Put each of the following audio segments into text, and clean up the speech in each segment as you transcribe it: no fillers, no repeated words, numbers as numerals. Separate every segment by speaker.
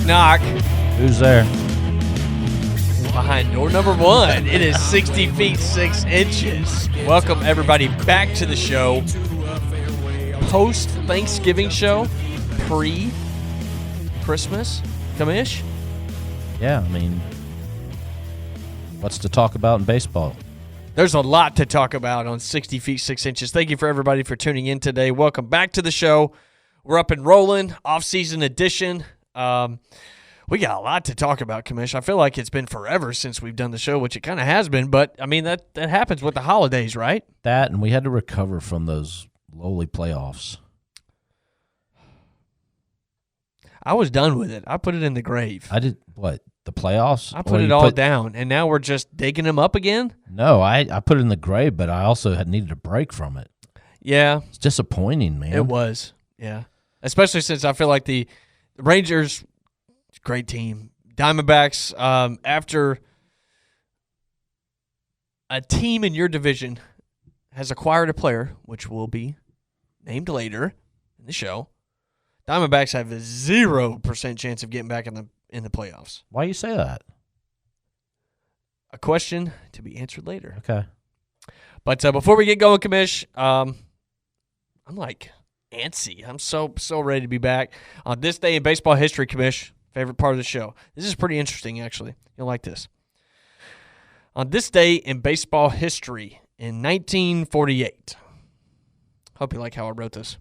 Speaker 1: knock.
Speaker 2: Who's there?
Speaker 1: Behind door number 1, it is 60 feet 6 inches. Welcome everybody back to the show. Post Thanksgiving show, pre-Christmas, Kamish.
Speaker 2: Yeah, I mean, what's to talk about in baseball?
Speaker 1: There's a lot to talk about on 60 feet 6 inches. Thank you for everybody for tuning in today. Welcome back to the show. We're up and rolling, off-season edition. We got a lot to talk about, Kamish. I feel like it's been forever since we've done the show, which it kind of has been. But, I mean, that happens with the holidays, right?
Speaker 2: That, and we had to recover from those lowly playoffs.
Speaker 1: I was done with it. I put it in the grave.
Speaker 2: I did, what, the playoffs?
Speaker 1: I put it all down, and now we're just digging them up again?
Speaker 2: No, I put it in the grave, but I also had needed a break from it.
Speaker 1: Yeah.
Speaker 2: It's disappointing, man.
Speaker 1: It was, yeah. Especially since I feel like the Rangers, great team. Diamondbacks, after a team in your division has acquired a player, which will be named later in the show, Diamondbacks have a 0% chance of getting back in the playoffs.
Speaker 2: Why you say that?
Speaker 1: A question to be answered later.
Speaker 2: Okay.
Speaker 1: But before we get going, Kamish, I'm like antsy. I'm so ready to be back. On this day in baseball history, Kamish, favorite part of the show. This is pretty interesting, actually. You'll like this. On this day in baseball history in 1948. Hope you like how I wrote this.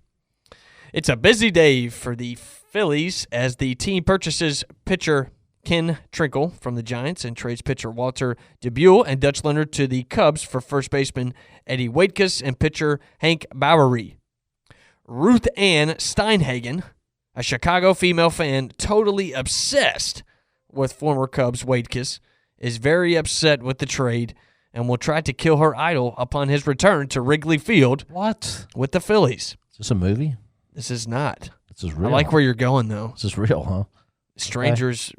Speaker 1: It's a busy day for the Phillies as the team purchases pitcher Ken Trinkle from the Giants and trades pitcher Walter DeBuell and Dutch Leonard to the Cubs for first baseman Eddie Waitkus and pitcher Hank Bowery. Ruth Ann Steinhagen, a Chicago female fan totally obsessed with former Cubs Waitkus, is very upset with the trade and will try to kill her idol upon his return to Wrigley Field.
Speaker 2: What?
Speaker 1: With the Phillies.
Speaker 2: Is this a movie?
Speaker 1: This is not.
Speaker 2: This is real.
Speaker 1: I like where you're going, though.
Speaker 2: This is real, huh?
Speaker 1: Strangers,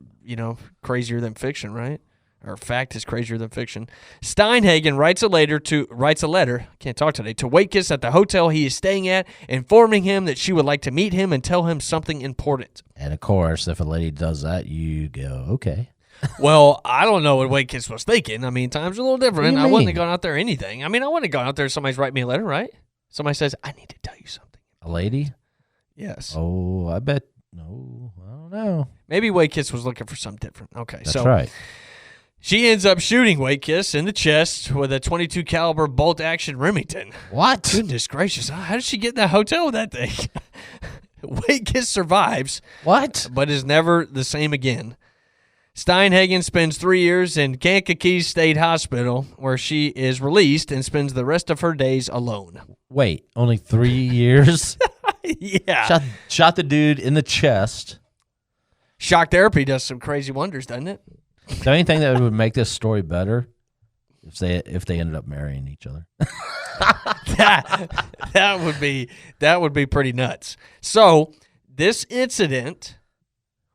Speaker 1: crazier than fiction, right? Or fact is crazier than fiction. Steinhagen writes a letter, can't talk today, to Waitkus at the hotel he is staying at, informing him that she would like to meet him and tell him something important.
Speaker 2: And, of course, if a lady does that, you go, okay.
Speaker 1: Well, I don't know what Waitkus was thinking. I mean, times are a little different. I wouldn't have gone out there anything. I mean, I wouldn't have gone out there if somebody's writing me a letter, right? Somebody says, I need to tell you something.
Speaker 2: A lady?
Speaker 1: Yes.
Speaker 2: Oh, I bet. No, I don't know.
Speaker 1: Maybe Waitkus was looking for something different. Okay,
Speaker 2: That's right.
Speaker 1: She ends up shooting Waitkus in the chest with a .22 caliber bolt-action Remington.
Speaker 2: What?
Speaker 1: Goodness gracious. How did she get in that hotel with that thing? Waitkus survives.
Speaker 2: What?
Speaker 1: But is never the same again. Steinhagen spends 3 years in Kankakee State Hospital, where she is released and spends the rest of her days alone.
Speaker 2: Wait, only 3 years?
Speaker 1: Yeah.
Speaker 2: Shot the dude in the chest.
Speaker 1: Shock therapy does some crazy wonders, doesn't it?
Speaker 2: The only thing that would make this story better if they ended up marrying each other.
Speaker 1: that would be pretty nuts. So this incident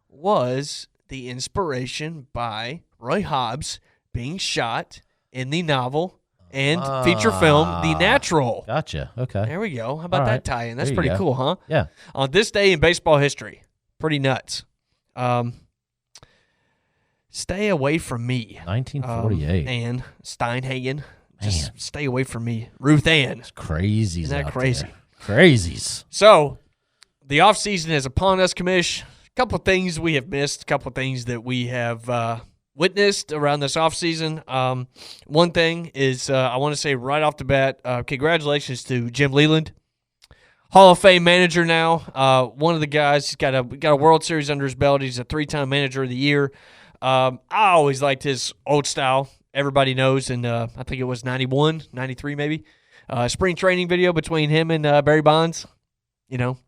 Speaker 1: was the inspiration by Roy Hobbs being shot in the novel and feature film The Natural.
Speaker 2: Gotcha. Okay.
Speaker 1: There we go. How about
Speaker 2: All
Speaker 1: that
Speaker 2: right.
Speaker 1: tie-in? That's
Speaker 2: There you
Speaker 1: pretty
Speaker 2: go.
Speaker 1: cool, huh?
Speaker 2: Yeah.
Speaker 1: On this day in baseball history, pretty nuts. Stay away from me.
Speaker 2: 1948.
Speaker 1: Ann Steinhagen. Just stay away from me. Ruth Ann.
Speaker 2: It's crazies.
Speaker 1: Isn't that
Speaker 2: out
Speaker 1: crazy?
Speaker 2: there. Crazies.
Speaker 1: So, the offseason is upon us, Kamish. A couple things we have missed, a couple things that we have witnessed around this offseason. One thing is I want to say right off the bat, congratulations to Jim Leland. Hall of Fame manager now. One of the guys, he's got a World Series under his belt. He's a 3-time manager of the year. I always liked his old style. Everybody knows, and I think it was 91, 93 maybe. Spring training video between him and Barry Bonds. You know.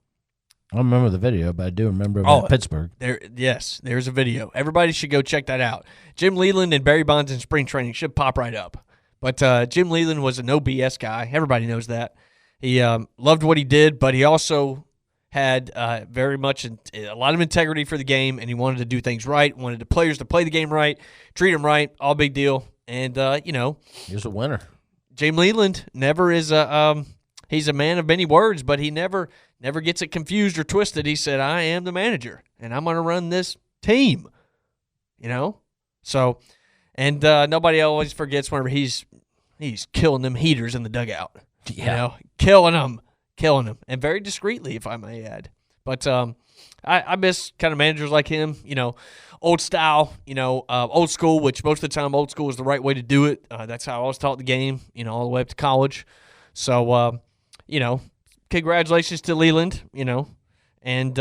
Speaker 2: I don't remember the video, but I do remember him in Pittsburgh.
Speaker 1: There's a video. Everybody should go check that out. Jim Leland and Barry Bonds in spring training should pop right up. But Jim Leland was a no BS guy. Everybody knows that. He loved what he did, but he also had very much a lot of integrity for the game, and he wanted to do things right, wanted the players to play the game right, treat them right, all big deal. And,
Speaker 2: he's a winner.
Speaker 1: Jim Leland never is he's a man of many words, but he never gets it confused or twisted. He said, I am the manager, and I'm going to run this team, So, and nobody always forgets whenever he's killing them heaters in the dugout.
Speaker 2: Yeah.
Speaker 1: Killing them, and very discreetly, if I may add. But I miss kind of managers like him, old style, old school, which most of the time old school is the right way to do it. That's how I was taught the game, all the way up to college. So, congratulations to Leland, and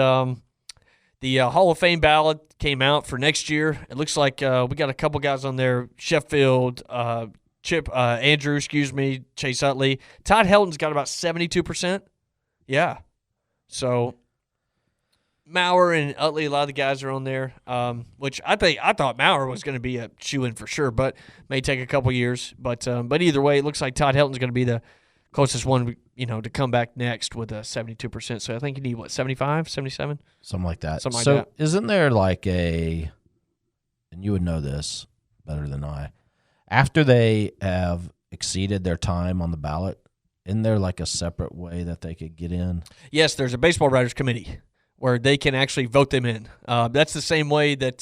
Speaker 1: the Hall of Fame ballot came out for next year. It looks like we got a couple guys on there: Sheffield, Andrew, Chase Utley. Todd Helton's got about 72%. Yeah. So Maurer and Utley, a lot of the guys are on there, which I thought Maurer was going to be a shoo-in for sure, but may take a couple years. But either way, it looks like Todd Helton's going to be the closest one, to come back next with a 72%. So I think you need, 75, 77?
Speaker 2: Something like that.
Speaker 1: Something like
Speaker 2: so
Speaker 1: that.
Speaker 2: Isn't there like and you would know this better than I, after they have exceeded their time on the ballot, isn't there like a separate way that they could get in?
Speaker 1: Yes, there's a baseball writers committee where they can actually vote them in. That's the same way that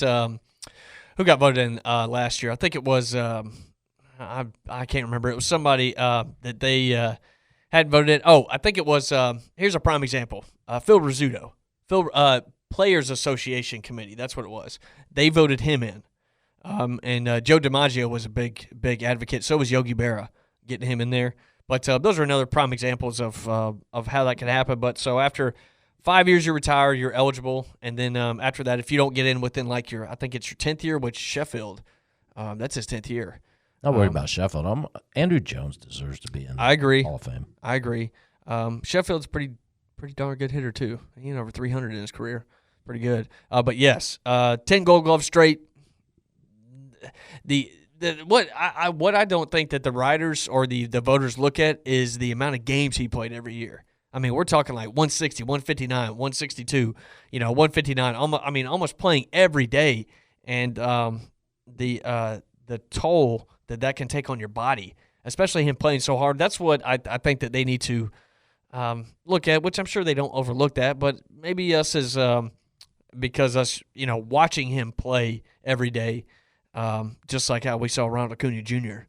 Speaker 1: who got voted in last year? I think it was I can't remember. It was somebody that they had voted in. Oh, I think it was here's a prime example. Phil Rizzuto. Players Association Committee. That's what it was. They voted him in. And Joe DiMaggio was a big advocate. So was Yogi Berra, getting him in there. But those are another prime examples of how that could happen. But so after 5 years you retire, you're eligible. And then after that, if you don't get in within I think it's your 10th year, which Sheffield, that's his 10th year.
Speaker 2: Not worried about Sheffield. Andrew Jones deserves to be in
Speaker 1: I agree.
Speaker 2: Hall of Fame.
Speaker 1: I agree. Sheffield's pretty darn good hitter too. He had over 300 in his career. Pretty good. But yes, 10 Gold Gloves straight. What I don't think that the writers or the voters look at is the amount of games he played every year. I mean, we're talking like 160, 159, 162, 159. Almost playing every day, and the toll that can take on your body, especially him playing so hard. That's what I think that they need to look at, which I'm sure they don't overlook that, but maybe us as because us watching him play every day. Just like how we saw Ronald Acuna Jr.,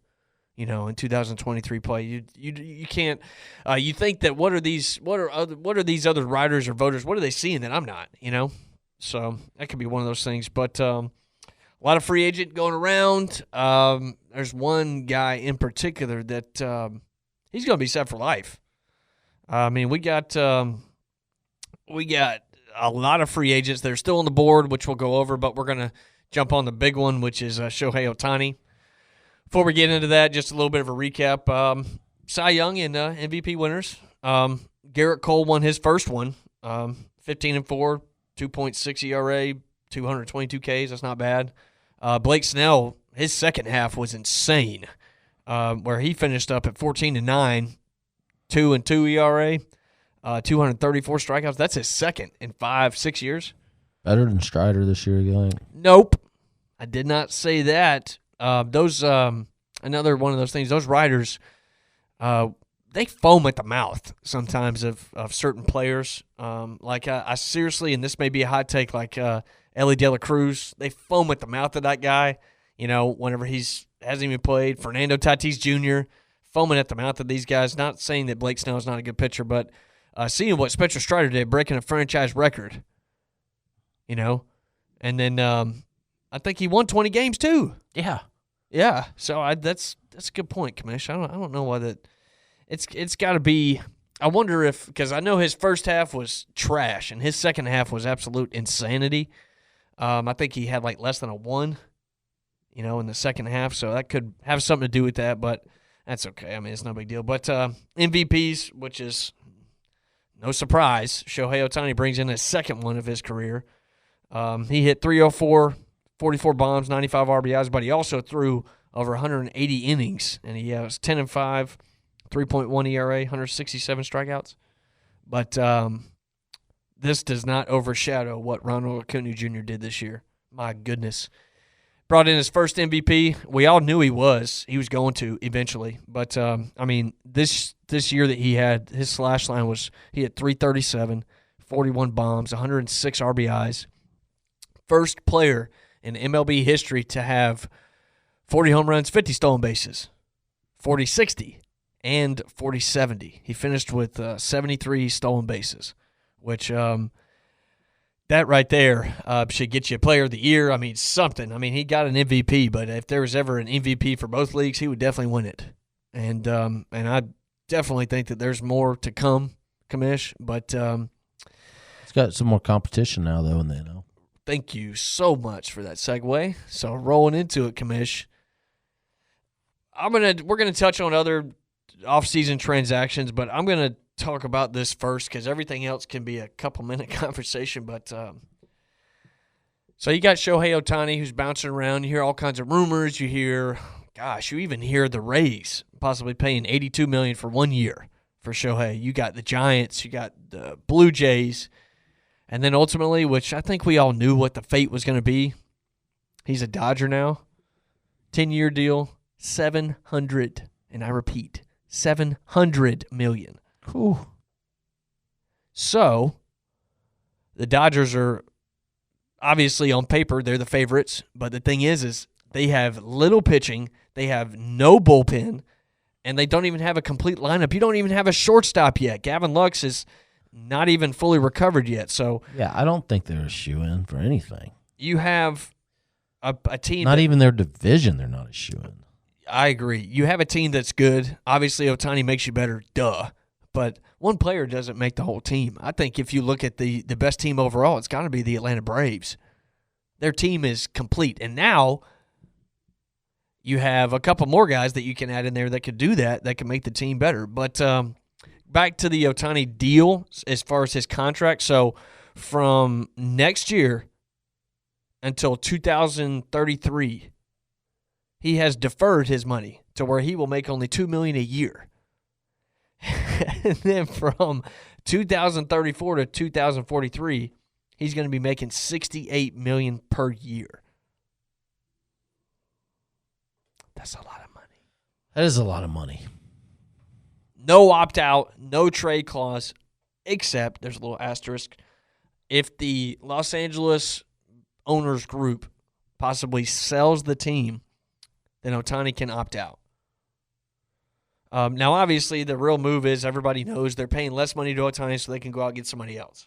Speaker 1: in 2023 play, you can't. You think that what are these other writers or voters? What are they seeing that I'm not? So that could be one of those things. But a lot of free agent going around. There's one guy in particular that he's going to be set for life. We got a lot of free agents. They're still on the board, which we'll go over, but we're going to jump on the big one, which is Shohei Ohtani. Before we get into that, just a little bit of a recap. Cy Young and MVP winners. Garrett Cole won his first one, 15-4, 2.6 ERA, 222 Ks. That's not bad. Blake Snell, his second half was insane, where he finished up at 14-9, 2.2 ERA, 234 strikeouts. That's his second in 5-6 years.
Speaker 2: Better than Strider this year, you think?
Speaker 1: Nope. I did not say that. Another one of those things, those writers, they foam at the mouth sometimes of certain players. I seriously, and this may be a hot take, Ellie De La Cruz, they foam at the mouth of that guy, whenever hasn't even played. Fernando Tatis Jr., foaming at the mouth of these guys. Not saying that Blake Snell is not a good pitcher, but seeing what Spencer Strider did, breaking a franchise record. And then I think he won 20 games too. Yeah. So that's a good point, Commish. I don't know why that. It's got to be. I wonder if, because I know his first half was trash and his second half was absolute insanity. I think he had less than a 1, in the second half. So that could have something to do with that, but that's okay. It's no big deal. But MVPs, which is no surprise, Shohei Ohtani brings in his second one of his career. He hit 304, 44 bombs, 95 RBIs, but he also threw over 180 innings, and he was 10-5, 3.1 ERA, 167 strikeouts. But this does not overshadow what Ronald Acuna Jr. did this year. My goodness. Brought in his first MVP. We all knew he was going to eventually. But, this year that he had, his slash line was he had 337, 41 bombs, 106 RBIs, first player in MLB history to have 40 home runs, 50 stolen bases, 40-60, and 40-70. He finished with 73 stolen bases, which that right there should get you a player of the year. I mean, something. I mean, he got an MVP, but if there was ever an MVP for both leagues, he would definitely win it. And I definitely think that there's more to come, Commish, but
Speaker 2: it's got some more competition now, though, in the NL.
Speaker 1: Thank you so much for that segue. So rolling into it, Commish, we're gonna touch on other offseason transactions, but I'm gonna talk about this first because everything else can be a couple-minute conversation. But so you got Shohei Ohtani who's bouncing around. You hear all kinds of rumors. You even hear the Rays possibly paying $82 million for 1 year for Shohei. You got the Giants. You got the Blue Jays. And then ultimately, which I think we all knew what the fate was going to be, he's a Dodger now. 10-year deal, $700, and I repeat, $700 million.
Speaker 2: Whew.
Speaker 1: So the Dodgers are obviously on paper, they're the favorites. But the thing is they have little pitching. They have no bullpen, and they don't even have a complete lineup. You don't even have a shortstop yet. Gavin Lux is not even fully recovered yet. So
Speaker 2: yeah, I don't think they're a shoe-in for anything.
Speaker 1: You have a team.
Speaker 2: Not even their division, they're not a shoe-in.
Speaker 1: I agree. You have a team that's good. Obviously, Ohtani makes you better, duh. But one player doesn't make the whole team. I think if you look at the best team overall, it's got to be the Atlanta Braves. Their team is complete. And now you have a couple more guys that you can add in there that could do that can make the team better. But back to the Ohtani deal as far as his contract. So from next year until 2033, he has deferred his money to where he will make only $2 million a year. And then from 2034 to 2043, he's going to be making $68 million per year. That's a lot of money.
Speaker 2: That is a lot of money.
Speaker 1: No opt-out, no trade clause, except there's a little asterisk. If the Los Angeles owners group possibly sells the team, then Ohtani can opt out. Now, obviously, the real move is everybody knows they're paying less money to Ohtani so they can go out and get somebody else.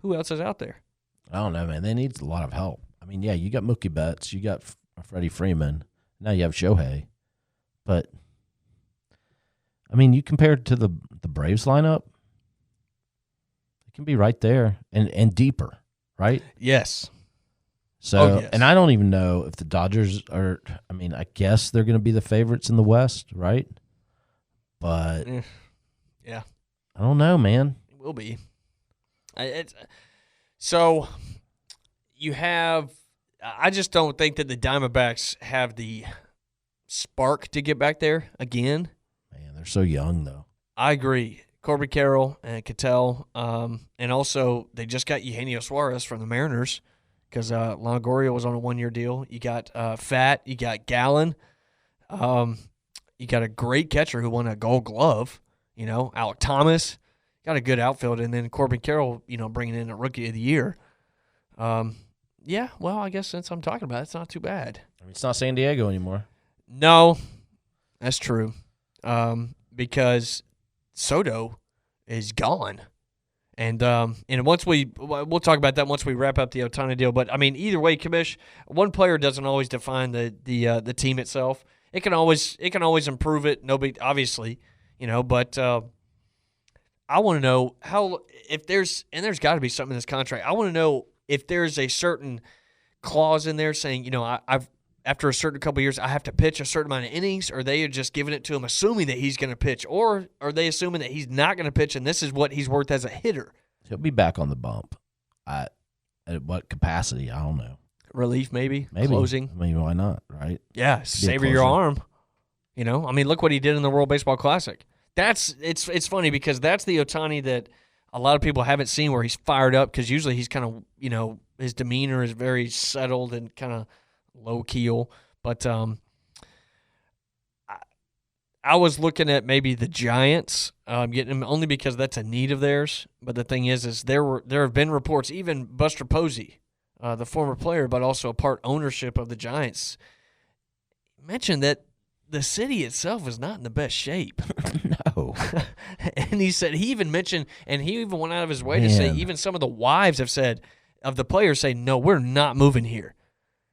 Speaker 1: Who else is out there?
Speaker 2: I don't know, man. They need a lot of help. I mean, yeah, you got Mookie Betts, you got Freddie Freeman, now you have Shohei. But, I mean, you compare it to the Braves lineup, it can be right there and deeper, right?
Speaker 1: Yes.
Speaker 2: So,
Speaker 1: yes.
Speaker 2: And I don't even know if the Dodgers are, I mean, I guess they're going to be the favorites in the West, right? But,
Speaker 1: yeah.
Speaker 2: I don't know, man.
Speaker 1: It will be. So, you have, I just don't think that the Diamondbacks have the spark to get back there again.
Speaker 2: Man, they're so young, though.
Speaker 1: I agree. Corbin Carroll and Cattell, and also they just got Eugenio Suarez from the Mariners because Longoria was on a 1-year deal. You got Fat, you got Gallen, you got a great catcher who won a Gold Glove. Alec Thomas, got a good outfield, and then Corbin Carroll, bringing in a Rookie of the Year. Yeah, well, I guess since I'm talking about it, it's not too bad.
Speaker 2: I mean, it's not San Diego anymore.
Speaker 1: No, that's true, because Soto is gone. And once we'll talk about that once we wrap up the Ohtani deal. But I mean, either way, Commish, one player doesn't always define the team itself. It can always improve it. Obviously, But I want to know if there's got to be something in this contract. I want to know if there's a certain clause in there saying, I've after a certain couple of years, I have to pitch a certain amount of innings, or they are just giving it to him assuming that he's going to pitch, or are they assuming that he's not going to pitch and this is what he's worth as a hitter?
Speaker 2: He'll be back on the bump. At what capacity? I don't know.
Speaker 1: Relief, maybe. Closing.
Speaker 2: I mean, why not, right?
Speaker 1: Yeah, savor your arm. I mean, look what he did in the World Baseball Classic. It's funny because that's the Ohtani that a lot of people haven't seen where he's fired up, because usually he's kind of, his demeanor is very settled and kind of low keel, but I was looking at maybe the Giants, getting him only because that's a need of theirs. But the thing is there have been reports, even Buster Posey, the former player, but also a part ownership of the Giants, mentioned that the city itself is not in the best shape.
Speaker 2: No.
Speaker 1: And he even mentioned, and he even went out of his way to say, even some of the wives have said, of the players say, no, we're not moving here.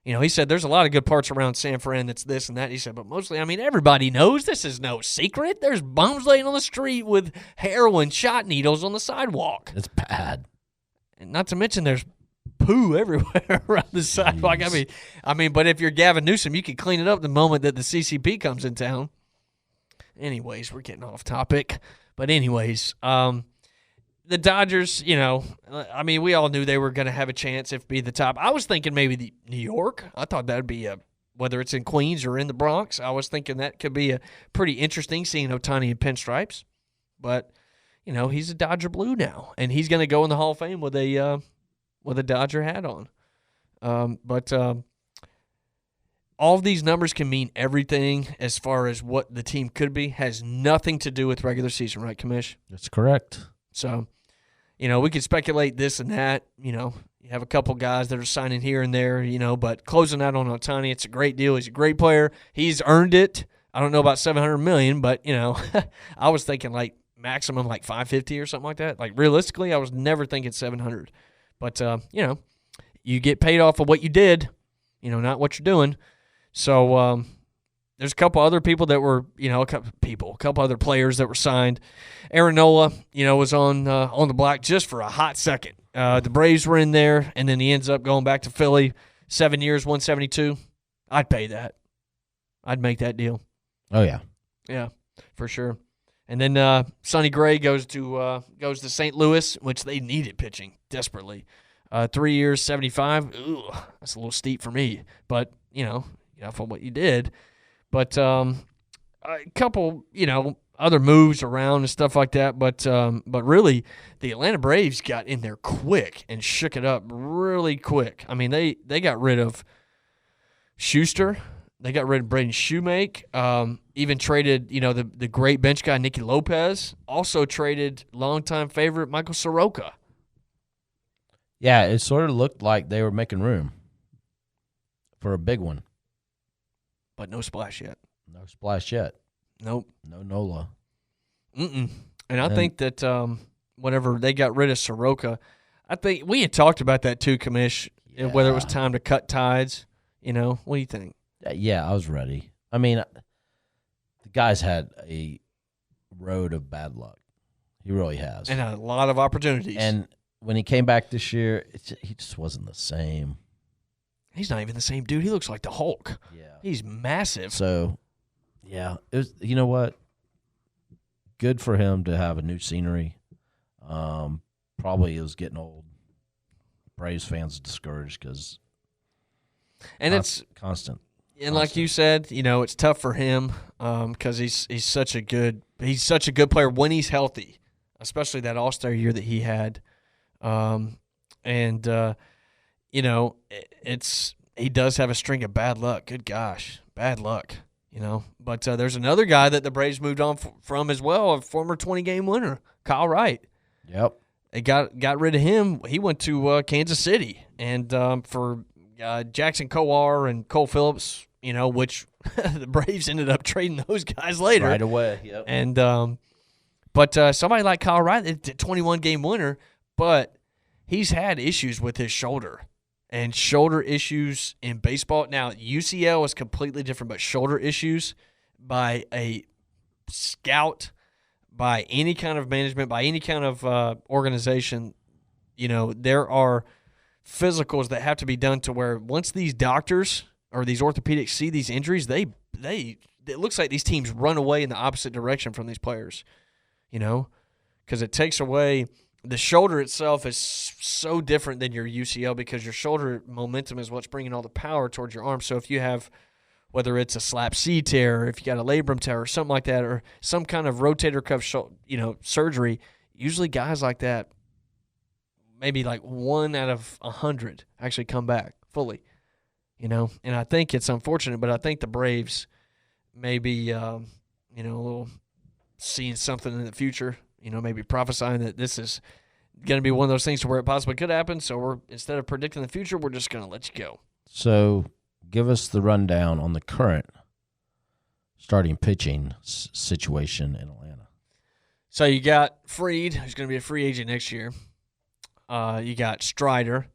Speaker 1: He said there's a lot of good parts around San Fran that's this and that. He said, but mostly, everybody knows this is no secret. There's bums laying on the street with heroin shot needles on the sidewalk.
Speaker 2: It's bad.
Speaker 1: And not to mention there's poo everywhere around the sidewalk. But if you're Gavin Newsom, you can clean it up the moment that the CCP comes in town. Anyways, we're getting off topic. But anyways, the Dodgers, we all knew they were going to have a chance if be the top. I was thinking maybe New York. I thought that would be whether it's in Queens or in the Bronx, I was thinking that could be a pretty interesting seeing Ohtani in pinstripes. But, he's a Dodger Blue now, and he's going to go in the Hall of Fame with a Dodger hat on. All of these numbers can mean everything as far as what the team could be. Has nothing to do with regular season, right, Commish?
Speaker 2: That's correct.
Speaker 1: So, we could speculate this and that. You have a couple guys that are signing here and there, but closing out on Ohtani, it's a great deal. He's a great player. He's earned it. I don't know about $700 million, but, I was thinking like maximum like $550 or something like that. Like realistically, I was never thinking $700. But, you get paid off of what you did, not what you're doing. So, there's a couple other people that were, a couple other players that were signed. Aaron Nola, was on the block just for a hot second. The Braves were in there, and then he ends up going back to Philly. 7 years, 172. I'd pay that. I'd make that deal.
Speaker 2: Oh yeah,
Speaker 1: yeah, for sure. And then Sonny Gray goes to St. Louis, which they needed pitching desperately. 3 years, 75. Ooh, that's a little steep for me, but for what you did. But a couple, other moves around and stuff like that. But really, the Atlanta Braves got in there quick and shook it up really quick. They got rid of Schuster. They got rid of Braden Shoemake. Even traded, the great bench guy, Nicky Lopez. Also traded longtime favorite Michael Soroka.
Speaker 2: Yeah, it sort of looked like they were making room for a big one.
Speaker 1: But no splash yet.
Speaker 2: No splash yet.
Speaker 1: Nope.
Speaker 2: No Nola.
Speaker 1: And I think that whenever they got rid of Soroka, I think we had talked about that too, Commish, whether it was time to cut ties. What do you think?
Speaker 2: Yeah, I was ready. The guy's had a road of bad luck. He really has.
Speaker 1: And a lot of opportunities.
Speaker 2: And when he came back this year, he just wasn't the same.
Speaker 1: He's not even the same dude. He looks like the Hulk.
Speaker 2: Yeah.
Speaker 1: He's massive.
Speaker 2: So, yeah, it was, you know what? Good for him to have a new scenery. Probably it was getting old. Braves fans discouraged because it's constant.
Speaker 1: And like you said, it's tough for him because he's such a good player when he's healthy, especially that All-Star year that he had. He does have a string of bad luck. Good gosh, bad luck, But there's another guy that the Braves moved on from as well, a former 20-game winner, Kyle Wright.
Speaker 2: Yep.
Speaker 1: They got rid of him. He went to Kansas City. And for Jackson Kowar and Cole Phillips, which the Braves ended up trading those guys later.
Speaker 2: Right away, yep.
Speaker 1: And but somebody like Kyle Wright, a 21-game winner, but he's had issues with his shoulder. And shoulder issues in baseball. Now, UCL is completely different, but shoulder issues by a scout, by any kind of management, by any kind of organization, there are physicals that have to be done to where once these doctors or these orthopedics see these injuries, it looks like these teams run away in the opposite direction from these players, because it takes away – the shoulder itself is so different than your UCL because your shoulder momentum is what's bringing all the power towards your arm. So if you have, whether it's a slap C tear, or if you got a labrum tear or something like that, or some kind of rotator cuff, surgery, usually guys like that, maybe like 1 out of 100 actually come back fully, And I think it's unfortunate, but I think the Braves maybe a little seeing something in the future, maybe prophesying that this is going to be one of those things to where it possibly could happen. So instead of predicting the future, we're just going to let you go.
Speaker 2: So give us the rundown on the current starting pitching situation in Atlanta.
Speaker 1: So you got Freed, who's going to be a free agent next year. You got Strider.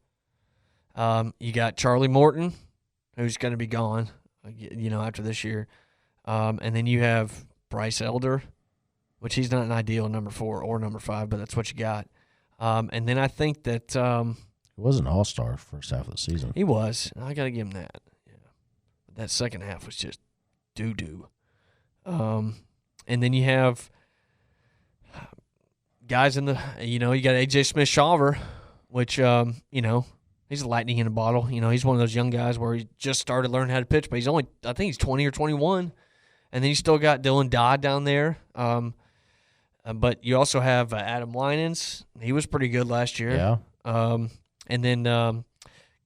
Speaker 1: You got Charlie Morton, who's going to be gone, after this year. And then you have Bryce Elder, which he's not an ideal number 4 or number 5, but that's what you got. And then I think that
Speaker 2: he was an all-star first half of the season.
Speaker 1: He was. I got to give him that. Yeah. But that second half was just doo-doo. And then you have guys in the, you got A.J. Smith-Shawver, which, he's a lightning in a bottle. He's one of those young guys where he just started learning how to pitch, but I think he's 20 or 21. And then you still got Dylan Dodd down there. But you also have Adam Winans. He was pretty good last year.
Speaker 2: Yeah.
Speaker 1: And then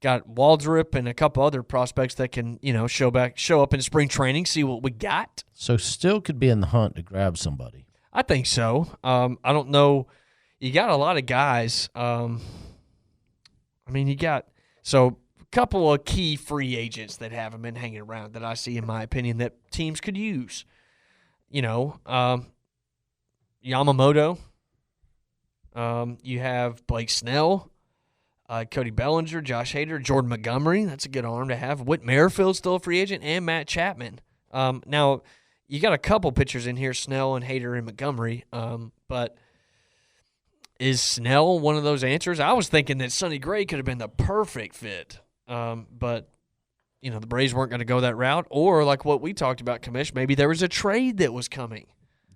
Speaker 1: got Waldrop and a couple other prospects that can, show up in spring training, see what we got.
Speaker 2: So still could be in the hunt to grab somebody.
Speaker 1: I think so. I don't know. You got a lot of guys. You got a couple of key free agents that haven't been hanging around that I see, in my opinion, that teams could use. Yamamoto. You have Blake Snell, Cody Bellinger, Josh Hader, Jordan Montgomery. That's a good arm to have. Whit Merrifield's still a free agent, and Matt Chapman. Now, you got a couple pitchers in here, Snell and Hader and Montgomery, but is Snell one of those answers? I was thinking that Sonny Gray could have been the perfect fit, but the Braves weren't going to go that route, or like what we talked about, Commish, maybe there was a trade that was coming.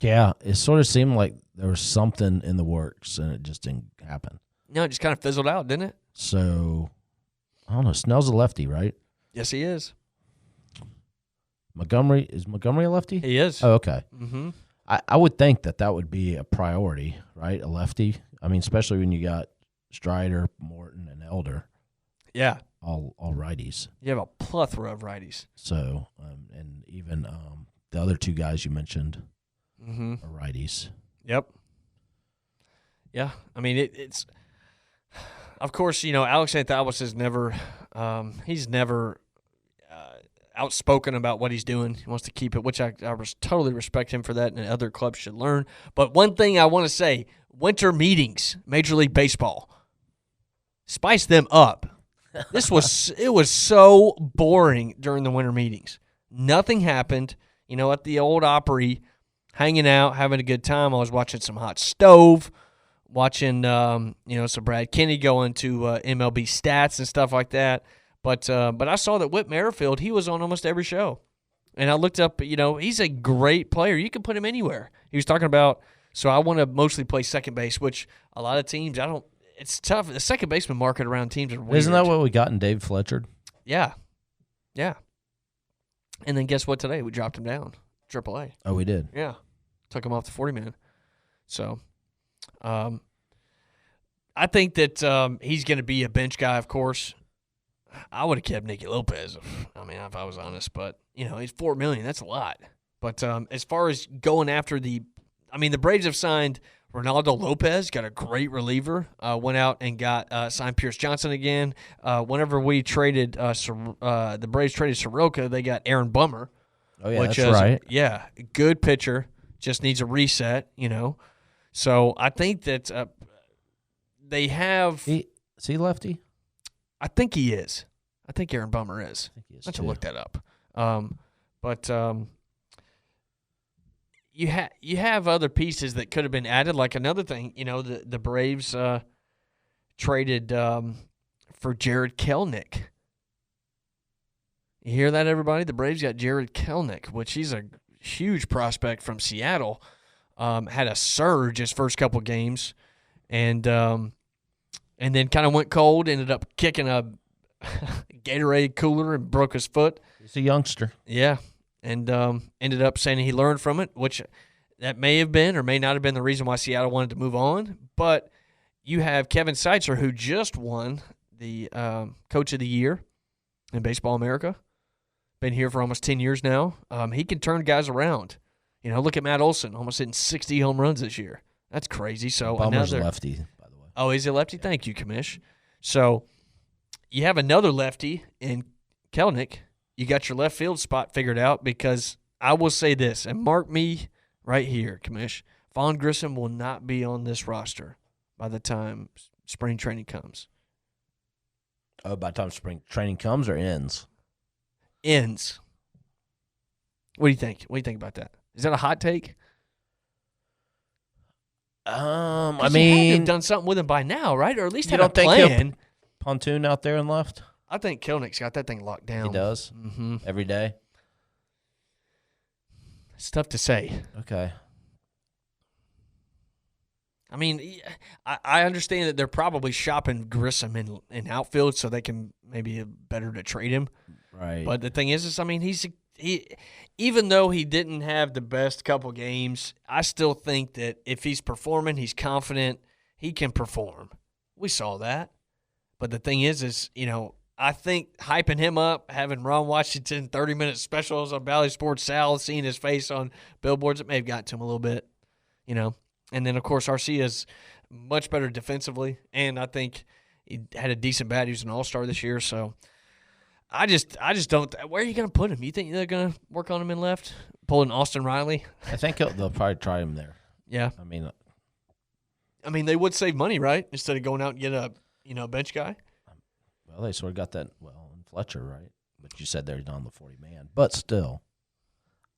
Speaker 2: Yeah, it sort of seemed like there was something in the works, and it just didn't happen.
Speaker 1: No, it just kind of fizzled out, didn't it?
Speaker 2: So, I don't know. Snell's a lefty, right?
Speaker 1: Yes, he is.
Speaker 2: Is Montgomery a lefty?
Speaker 1: He is.
Speaker 2: Oh, okay.
Speaker 1: Mm-hmm.
Speaker 2: I would think that would be a priority, right? A lefty. Especially when you got Strider, Morton, and Elder.
Speaker 1: Yeah.
Speaker 2: All righties.
Speaker 1: You have a plethora of righties.
Speaker 2: So, and even the other two guys you mentioned
Speaker 1: are
Speaker 2: righties.
Speaker 1: Yep. Yeah. It's of course, Alex Anthopoulos is never he's never outspoken about what he's doing. He wants to keep it, which I totally respect him for that, and other clubs should learn. But one thing I want to say, winter meetings, Major League Baseball, spice them up. It was so boring during the winter meetings. Nothing happened. At the old Opry, hanging out, having a good time. I was watching some Hot Stove, watching some Brad Kenny go into MLB stats and stuff like that. But I saw that Whit Merrifield, he was on almost every show. And I looked up, he's a great player. You can put him anywhere. He was talking about, so I want to mostly play second base, which a lot of teams, it's tough. The second baseman market around teams are weird.
Speaker 2: Isn't that what we got in Dave Fletcher?
Speaker 1: Yeah. Yeah. And then guess what today? We dropped him down, AAA.
Speaker 2: Oh, we did?
Speaker 1: Yeah. Took him off the 40-man. So, I think that he's going to be a bench guy, of course. I would have kept Nicky Lopez, if I was honest. But, he's $4 million. That's a lot. But as far as going after the Braves have signed Ronaldo Lopez, got a great reliever. Went out and got signed Pierce Johnson again. Whenever we traded the Braves traded Soroka, they got Aaron Bummer.
Speaker 2: Oh, yeah, that's right.
Speaker 1: Yeah, good pitcher. Just needs a reset, So I think that they have.
Speaker 2: Is he lefty?
Speaker 1: I think he is. I think Aaron Bummer is.
Speaker 2: I think he is.
Speaker 1: I have
Speaker 2: too.
Speaker 1: to look that up. But you have other pieces that could have been added. Like another thing, the Braves traded for Jared Kelenic. You hear that, everybody? The Braves got Jared Kelenic, which he's a huge prospect from Seattle. Had a surge his first couple games, and then kind of went cold. Ended up kicking a Gatorade cooler and broke his foot.
Speaker 2: He's a youngster.
Speaker 1: Yeah, and ended up saying he learned from it, which that may have been or may not have been the reason why Seattle wanted to move on. But you have Kevin Seitzer, who just won the Coach of the Year in Baseball America. Been here for almost 10 years now. He can turn guys around. Look at Matt Olson, almost hitting 60 home runs this year. That's crazy. So
Speaker 2: Bummer's lefty, by the way.
Speaker 1: Oh, is he lefty? Thank you, Commish. So you have another lefty in Kelenic. You got your left field spot figured out, because I will say this, and mark me right here, Commish, Vaughn Grissom will not be on this roster by the time spring training comes.
Speaker 2: Oh, by the time spring training comes or ends?
Speaker 1: Ends. What do you think? What do you think about that? Is that a hot take?
Speaker 2: I
Speaker 1: You
Speaker 2: mean,
Speaker 1: had to have done something with him by now, right? Or at least
Speaker 2: you
Speaker 1: had a
Speaker 2: don't think he'll
Speaker 1: plan.
Speaker 2: pontoon out there and left?
Speaker 1: I think Kelnick's got that thing locked down.
Speaker 2: He does?
Speaker 1: Mm-hmm.
Speaker 2: Every day?
Speaker 1: It's tough to say.
Speaker 2: Okay.
Speaker 1: I mean, I understand that they're probably shopping Grissom in outfield so they can maybe better to trade him.
Speaker 2: Right.
Speaker 1: But the thing is I mean, he even though he didn't have the best couple games, I still think that if he's performing, he's confident, he can perform. We saw that. But the thing is I think hyping him up, having Ron Washington 30-minute specials on Valley Sports South, seeing his face on billboards, it may have got to him a little bit, And then, of course, Arcia's much better defensively, and I think he had a decent bat. He was an all-star this year, so I just don't – where are you going to put him? You think they're going to work on him in left, pull in Austin Riley?
Speaker 2: I think they'll probably try him there.
Speaker 1: Yeah. I mean, they would save money, right, instead of going out and get a bench guy?
Speaker 2: Well, they sort of got that, in Fletcher, right? But you said they're on the 40-man. But still,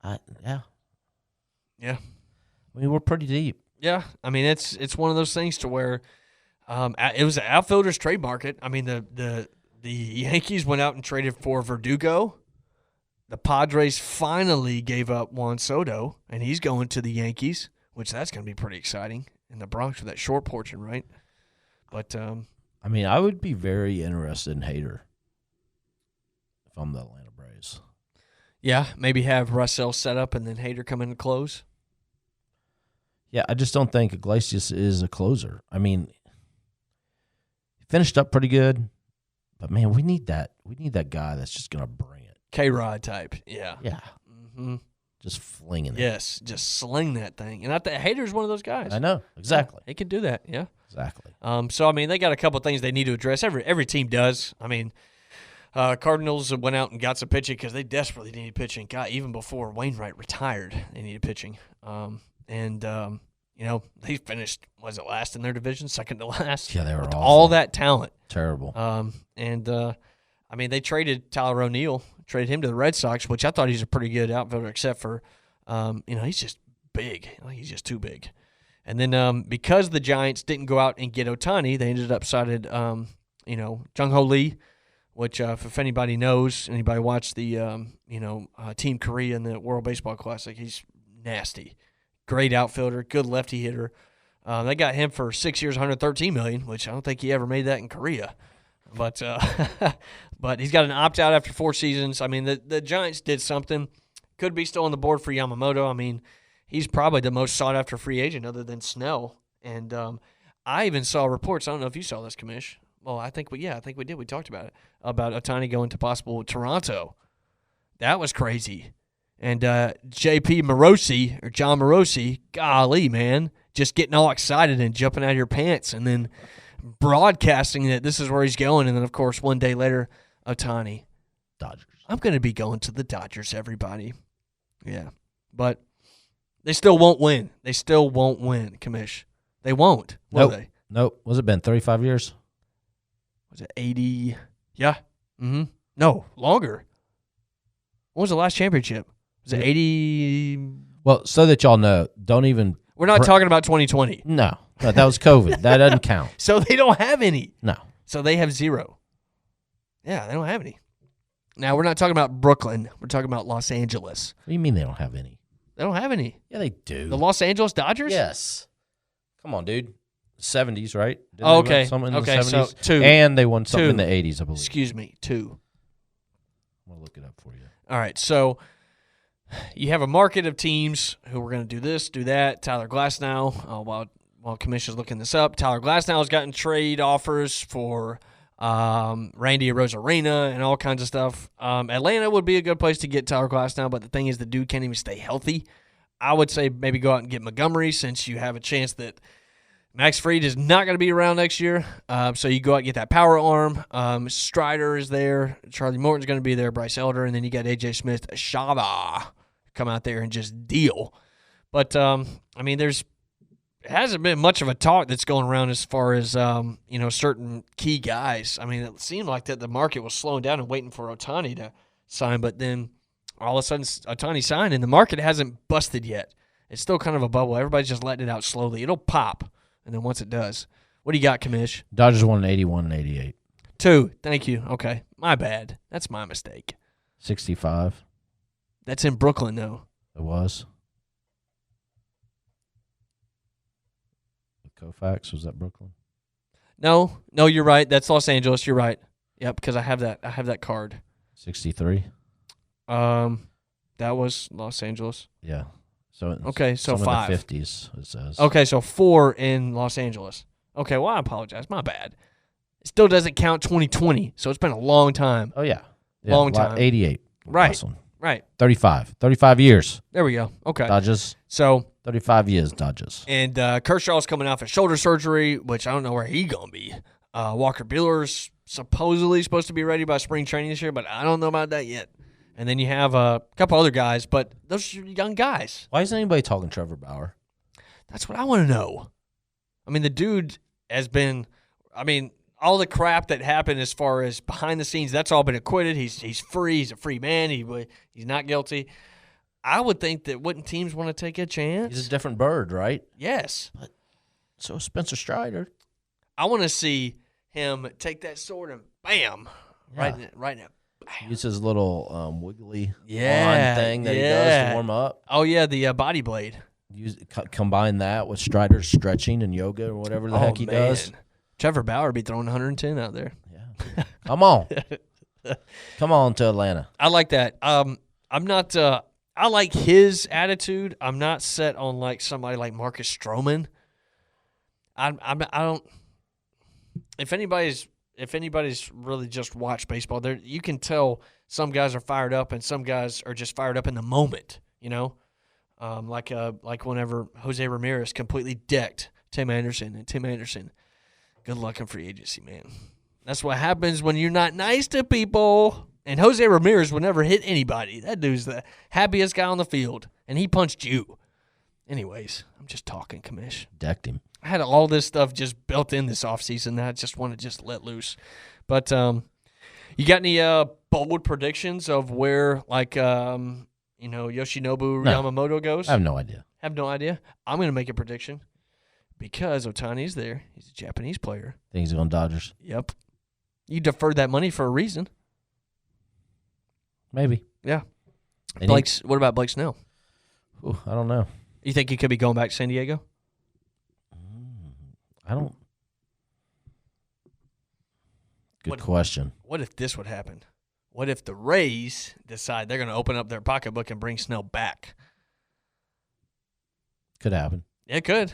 Speaker 2: yeah.
Speaker 1: Yeah.
Speaker 2: I mean, we're pretty deep.
Speaker 1: Yeah. I mean, it's one of those things to where it was an outfielder's trade market. I mean, the Yankees went out and traded for Verdugo. The Padres finally gave up Juan Soto, and he's going to the Yankees, which that's going to be pretty exciting in the Bronx with that short portion, right? But
Speaker 2: I mean, I would be very interested in Hader if I'm the Atlanta Braves.
Speaker 1: Yeah, maybe have Russell set up and then Hader come in and close.
Speaker 2: Yeah, I just don't think Iglesias is a closer. I mean, he finished up pretty good, but man, we need that. We need that guy that's just gonna bring it.
Speaker 1: K-Rod type, yeah.
Speaker 2: Yeah.
Speaker 1: Mm-hmm.
Speaker 2: Just flinging it.
Speaker 1: Yes, just sling that thing. And I think Hader's one of those guys.
Speaker 2: I know exactly.
Speaker 1: Yeah, he can do that. Yeah.
Speaker 2: Exactly.
Speaker 1: So I mean, they got a couple of things they need to address. Every team does. I mean, Cardinals went out and got some pitching because they desperately needed pitching. God, even before Wainwright retired, they needed pitching. They finished, was it last in their division, second to last?
Speaker 2: Yeah, they were
Speaker 1: with
Speaker 2: awful.
Speaker 1: all that talent.
Speaker 2: Terrible.
Speaker 1: I mean, they traded Tyler O'Neill, traded him to the Red Sox, which I thought he's a pretty good outfielder, except for, he's just big. He's just too big. And then because the Giants didn't go out and get Ohtani, they ended up signing, Jung-Ho Lee, which if anybody knows, anybody watched the, Team Korea in the World Baseball Classic, he's nasty. Great outfielder, good lefty hitter. They got him for 6 years, $113 million, which I don't think he ever made that in Korea. But but he's got an opt-out after 4 seasons. I mean, the Giants did something. Could be still on the board for Yamamoto. I mean, he's probably the most sought-after free agent other than Snell. And I even saw reports. I don't know if you saw this, Commish. Well, I think we did. We talked about it, about Ohtani going to possible Toronto. That was crazy. And J.P. Morosi, or John Morosi, golly, man, just getting all excited and jumping out of your pants and then broadcasting that this is where he's going. And then, of course, one day later, Ohtani.
Speaker 2: Dodgers.
Speaker 1: I'm going to be going to the Dodgers, everybody. Yeah. But they still won't win. They still won't win, Commish. They won't, will they?
Speaker 2: Nope. What's it been, 35 years?
Speaker 1: Was it 80? Yeah. Mm-hmm. No, longer. When was the last championship? Was it 80?
Speaker 2: Well, so that y'all know, don't even.
Speaker 1: We're not talking about 2020.
Speaker 2: No, that was COVID. That doesn't count.
Speaker 1: So they don't have any.
Speaker 2: No.
Speaker 1: So they have 0. Yeah, they don't have any. Now, we're not talking about Brooklyn. We're talking about Los Angeles.
Speaker 2: What do you mean they don't have any?
Speaker 1: They don't have any.
Speaker 2: Yeah, they do.
Speaker 1: The Los Angeles Dodgers?
Speaker 2: Yes. Come on, dude. 70s, right? Didn't
Speaker 1: Oh,
Speaker 2: they
Speaker 1: okay.
Speaker 2: win something in
Speaker 1: Okay,
Speaker 2: the 70s?
Speaker 1: so 2.
Speaker 2: And they won something in
Speaker 1: Two.
Speaker 2: the 80s, I believe.
Speaker 1: Excuse me, 2.
Speaker 2: I'm going to look it up for you.
Speaker 1: All right, so you have a market of teams who are going to do this, do that. Tyler Glasnow, while Commission's looking this up, Tyler Glasnow has gotten trade offers for Randy Arozarena and all kinds of stuff. Atlanta would be a good place to get Tyler Glasnow, but the thing is the dude can't even stay healthy. I would say maybe go out and get Montgomery since you have a chance that Max Fried is not going to be around next year. So you go out and get that power arm. Strider is there. Charlie Morton's going to be there. Bryce Elder. And then you got A.J. Smith, Shava, come out there and just deal. But, I mean, it hasn't been much of a talk that's going around as far as, certain key guys. I mean, it seemed like that the market was slowing down and waiting for Ohtani to sign, but then all of a sudden Ohtani signed, and the market hasn't busted yet. It's still kind of a bubble. Everybody's just letting it out slowly. It'll pop, and then once it does. What do you got, Commish?
Speaker 2: Dodgers won 81 and 88.
Speaker 1: 2. Thank you. Okay. My bad. That's my mistake.
Speaker 2: 65.
Speaker 1: That's in Brooklyn, though.
Speaker 2: It was. Koufax, was that Brooklyn?
Speaker 1: No, you're right. That's Los Angeles. You're right. Yep, because I have that card.
Speaker 2: 63.
Speaker 1: That was Los Angeles.
Speaker 2: Yeah. So
Speaker 1: okay, so 5.
Speaker 2: In the 50s, it says.
Speaker 1: Okay, so 4 in Los Angeles. Okay, well, I apologize. My bad. It still doesn't count 2020, so it's been a long time.
Speaker 2: Oh, yeah.
Speaker 1: Long time.
Speaker 2: 88.
Speaker 1: Right.
Speaker 2: Awesome.
Speaker 1: Right.
Speaker 2: 35. 35 years.
Speaker 1: There we go. Okay.
Speaker 2: Dodgers.
Speaker 1: So
Speaker 2: 35 years, Dodgers.
Speaker 1: And Kershaw's coming off of shoulder surgery, which I don't know where he's going to be. Walker Buehler's supposedly supposed to be ready by spring training this year, but I don't know about that yet. And then you have a couple other guys, but those are young guys.
Speaker 2: Why isn't anybody talking Trevor Bauer?
Speaker 1: That's what I want to know. I mean, the dude has been – I mean, all the crap that happened as far as behind the scenes, that's all been acquitted. He's free. He's a free man. He's not guilty. I would think that wouldn't teams want to take a chance?
Speaker 2: He's a different bird, right?
Speaker 1: Yes.
Speaker 2: But so is Spencer Strider.
Speaker 1: I want to see him take that sword and bam, right in it.
Speaker 2: Use his little wiggly arm thing that he does to warm up.
Speaker 1: Oh, yeah, the body blade.
Speaker 2: Combine that with Strider's stretching and yoga or whatever the heck he does.
Speaker 1: Trevor Bauer would be throwing 110 out there.
Speaker 2: Yeah. Come on. Come on to Atlanta.
Speaker 1: I like that. I'm not I like his attitude. I'm not set on like somebody like Marcus Stroman. I don't. If anybody's really just watched baseball, there you can tell some guys are fired up and some guys are just fired up in the moment. You know, like whenever Jose Ramirez completely decked Tim Anderson, and Tim Anderson, good luck in free agency, man. That's what happens when you're not nice to people. And Jose Ramirez would never hit anybody. That dude's the happiest guy on the field, and he punched you. Anyways, I'm just talking, Commish.
Speaker 2: Decked him.
Speaker 1: I had all this stuff just built in this offseason that I just want to just let loose. But you got any bold predictions of where, like, Yoshinobu Yamamoto goes?
Speaker 2: I have no idea.
Speaker 1: Have no idea? I'm going to make a prediction because Ohtani's there. He's a Japanese player.
Speaker 2: Think he's going Dodgers?
Speaker 1: Yep. You deferred that money for a reason.
Speaker 2: Maybe.
Speaker 1: Yeah. What about Blake Snell?
Speaker 2: Ooh, I don't know.
Speaker 1: You think he could be going back to San Diego?
Speaker 2: I don't. Good question.
Speaker 1: What if this would happen? What if the Rays decide they're going to open up their pocketbook and bring Snell back?
Speaker 2: Could happen.
Speaker 1: It could.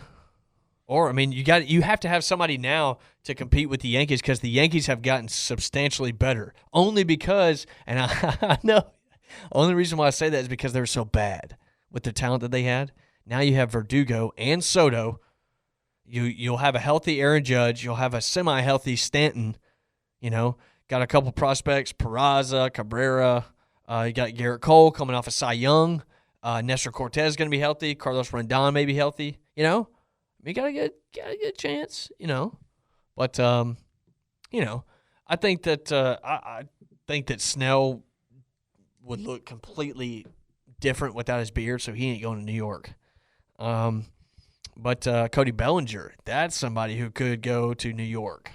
Speaker 1: Or, I mean, you have to have somebody now to compete with the Yankees because the Yankees have gotten substantially better. Only because, and I know, only reason why I say that is because they were so bad with the talent that they had. Now you have Verdugo and Soto. You'll have a healthy Aaron Judge. You'll have a semi-healthy Stanton. Got a couple prospects, Peraza, Cabrera. You got Garrett Cole coming off of Cy Young. Nestor Cortez is going to be healthy. Carlos Rendon may be healthy. You got a good chance, But I think that I think that Snell would look completely different without his beard, so he ain't going to New York. But Cody Bellinger, that's somebody who could go to New York.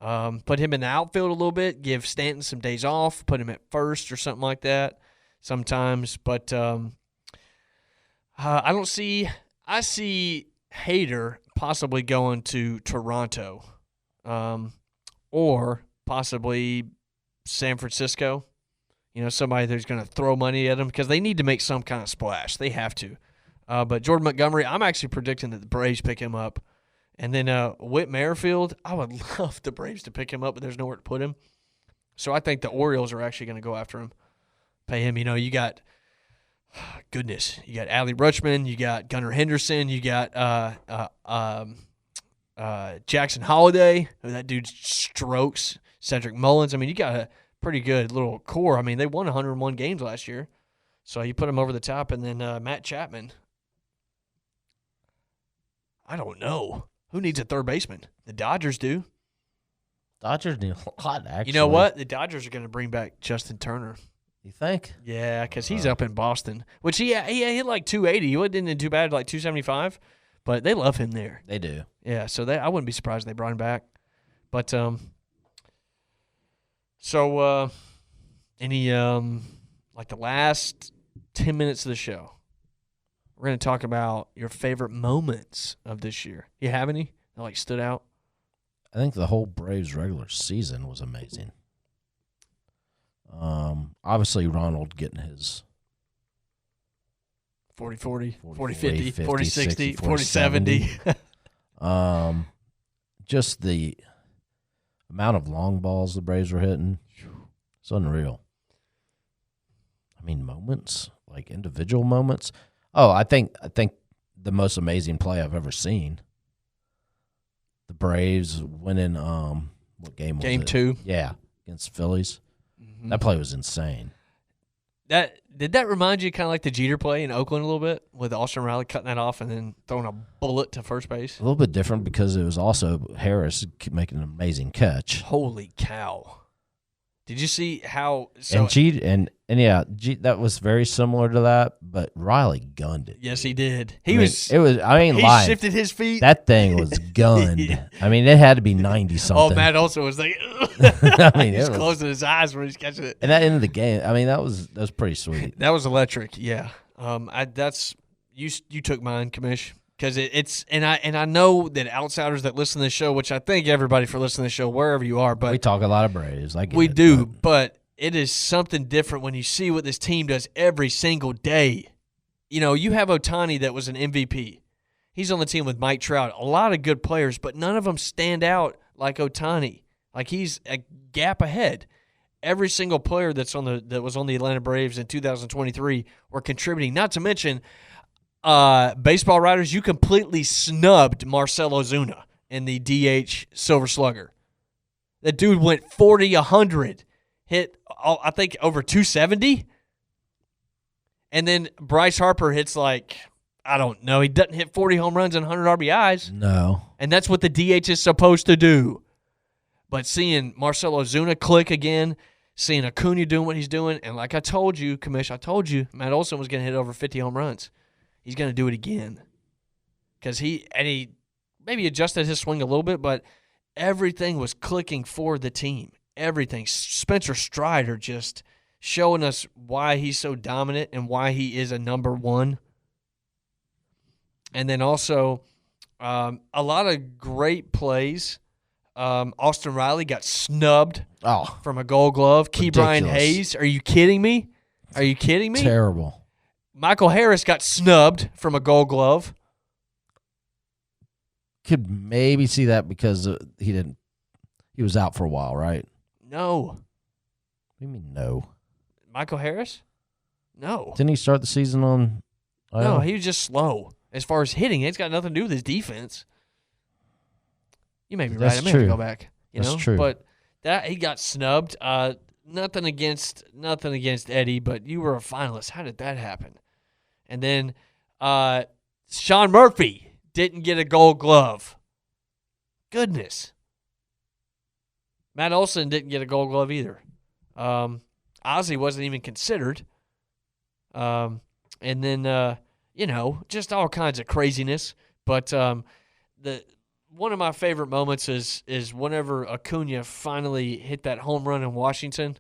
Speaker 1: Put him in the outfield a little bit, give Stanton some days off, put him at first or something like that sometimes. But I don't see – I see Hader possibly going to Toronto or possibly San Francisco. Somebody that's going to throw money at them because they need to make some kind of splash. They have to. But Jordan Montgomery, I'm actually predicting that the Braves pick him up. And then Whit Merrifield, I would love the Braves to pick him up, but there's nowhere to put him. So I think the Orioles are actually going to go after him, pay him. You got goodness, you got Adley Rutschman, you got Gunnar Henderson, you got Jackson Holiday. That dude strokes. Cedric Mullins. I mean, you got a pretty good little core. I mean, they won 101 games last year. So you put them over the top. And then Matt Chapman. I don't know. Who needs a third baseman? The Dodgers do.
Speaker 2: Dodgers need a lot, actually.
Speaker 1: You know what? The Dodgers are going to bring back Justin Turner.
Speaker 2: You think?
Speaker 1: Yeah, because he's up in Boston. Which he hit like 280. He wasn't too bad, like 275. But they love him there.
Speaker 2: They do.
Speaker 1: Yeah, so I wouldn't be surprised if they brought him back. But so any like the last 10 minutes of the show, we're going to talk about your favorite moments of this year. You have any that like stood out?
Speaker 2: I think the whole Braves regular season was amazing. Obviously Ronald getting his
Speaker 1: 40-40,
Speaker 2: 40-50,
Speaker 1: 40-60, 40-70.
Speaker 2: Just the amount of long balls the Braves were hitting, it's unreal. I mean, moments, like individual moments. Oh, I think the most amazing play I've ever seen. The Braves winning what game was it?
Speaker 1: Game 2.
Speaker 2: Yeah, against Phillies. Mm-hmm. That play was insane.
Speaker 1: Did that remind you kind of like the Jeter play in Oakland a little bit with Austin Riley cutting that off and then throwing a bullet to first base?
Speaker 2: A little bit different because it was also Harris making an amazing catch.
Speaker 1: Holy cow. Did you see how
Speaker 2: that was very similar to that, but Riley gunned it.
Speaker 1: Yes, he did.
Speaker 2: He
Speaker 1: He shifted his feet.
Speaker 2: That thing was gunned. I mean, it had to be 90-something.
Speaker 1: Oh, Matt also was like,
Speaker 2: I mean,
Speaker 1: he's closing his eyes when he's catching it.
Speaker 2: And that ended the game. I mean, that was pretty sweet.
Speaker 1: That was electric, yeah. You took mine, Commish. Because it's I know that outsiders that listen to the show, which I thank everybody for listening to the show wherever you are, but
Speaker 2: we talk a lot of Braves.
Speaker 1: We do, but it is something different when you see what this team does every single day. You know, you have OHTANI that was an MVP. He's on the team with Mike Trout. A lot of good players, but none of them stand out like OHTANI. Like he's a gap ahead. Every single player that was on the Atlanta Braves in 2023 were contributing. Not to mention. Baseball writers, you completely snubbed Marcell Ozuna in the DH Silver Slugger. That dude went 40-100, hit I think over 270, and then Bryce Harper hits like I don't know. He doesn't hit 40 home runs and 100 RBIs.
Speaker 2: No, and
Speaker 1: that's what the DH is supposed to do. But seeing Marcell Ozuna click again, seeing Acuna doing what he's doing, and like I told you, Commish, Matt Olson was going to hit over 50 home runs. He's going to do it again because he maybe adjusted his swing a little bit, but everything was clicking for the team. Everything. Spencer Strider just showing us why he's so dominant and why he is a number one. And then also a lot of great plays. Austin Riley got snubbed from a Gold Glove. Key Brian Hayes. Are you kidding me?
Speaker 2: Terrible.
Speaker 1: Michael Harris got snubbed from a Gold Glove.
Speaker 2: Could maybe see that because he was out for a while, right?
Speaker 1: No.
Speaker 2: What do you mean no?
Speaker 1: Michael Harris? No.
Speaker 2: Didn't he start the season on IL?
Speaker 1: No, he was just slow. As far as hitting, it's got nothing to do with his defense. You may be right. I may have to go back.
Speaker 2: That's true.
Speaker 1: But he got snubbed. Nothing against Eddie, but you were a finalist. How did that happen? And then Sean Murphy didn't get a Gold Glove. Goodness. Matt Olson didn't get a Gold Glove either. Ozzie wasn't even considered. And then, just all kinds of craziness. But one of my favorite moments is whenever Acuna finally hit that home run in Washington,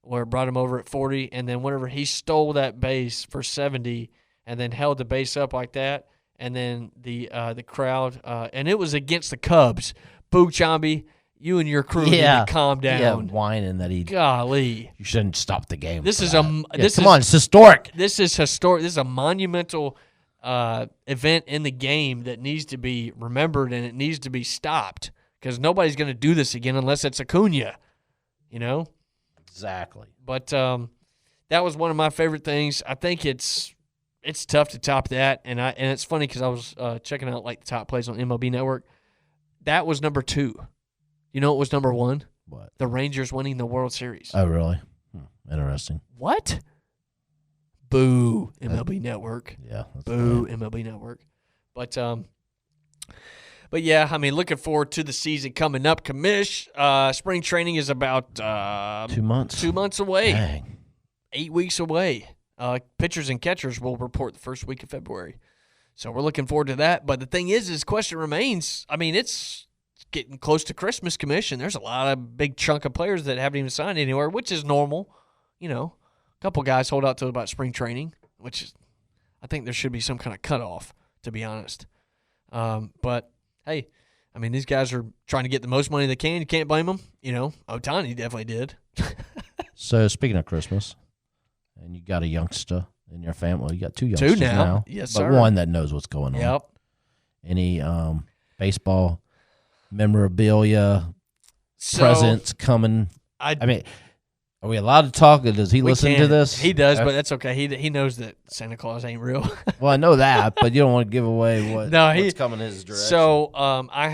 Speaker 1: where it brought him over at 40, and then whenever he stole that base for 70 and then held the base up like that, and then the crowd, and it was against the Cubs. Boo Chambi, you and your crew need to calm down.
Speaker 2: Yeah, whining that
Speaker 1: Golly.
Speaker 2: You shouldn't stop the game.
Speaker 1: It's
Speaker 2: historic.
Speaker 1: This is historic. This is a monumental event in the game that needs to be remembered, and it needs to be stopped because nobody's going to do this again unless it's Acuna,
Speaker 2: Exactly.
Speaker 1: But that was one of my favorite things. I think it's tough to top that, and it's funny because I was checking out like the top plays on MLB Network. That was number 2. You know what was number 1?
Speaker 2: What?
Speaker 1: The Rangers winning the World Series.
Speaker 2: Oh, really? Interesting.
Speaker 1: What? Boo, MLB Network.
Speaker 2: Yeah.
Speaker 1: Boo, MLB Network. But yeah, I mean, looking forward to the season coming up. Commish, spring training is about
Speaker 2: 2 months.
Speaker 1: 2 months away.
Speaker 2: Dang.
Speaker 1: 8 weeks away. Pitchers and catchers will report the first week of February. So we're looking forward to that. But the thing is question remains, I mean, it's getting close to Christmas, Commission. There's a lot of big chunk of players that haven't even signed anywhere, which is normal. You know, a couple guys hold out till about spring training, which is, I think there should be some kind of cutoff, to be honest. But, hey, I mean, these guys are trying to get the most money they can. You can't blame them. You know, OHTANI definitely did.
Speaker 2: So, speaking of Christmas, and you got a youngster in your family. You got 2 youngsters
Speaker 1: 2 now. Yes,
Speaker 2: but
Speaker 1: sir.
Speaker 2: one that knows what's going on.
Speaker 1: Yep.
Speaker 2: Any baseball memorabilia, presents coming? I mean, are we allowed to talk? Does he listen to this?
Speaker 1: He does, but that's okay. He knows that Santa Claus ain't real.
Speaker 2: Well, I know that, but you don't want to give away what's coming in his direction.
Speaker 1: So I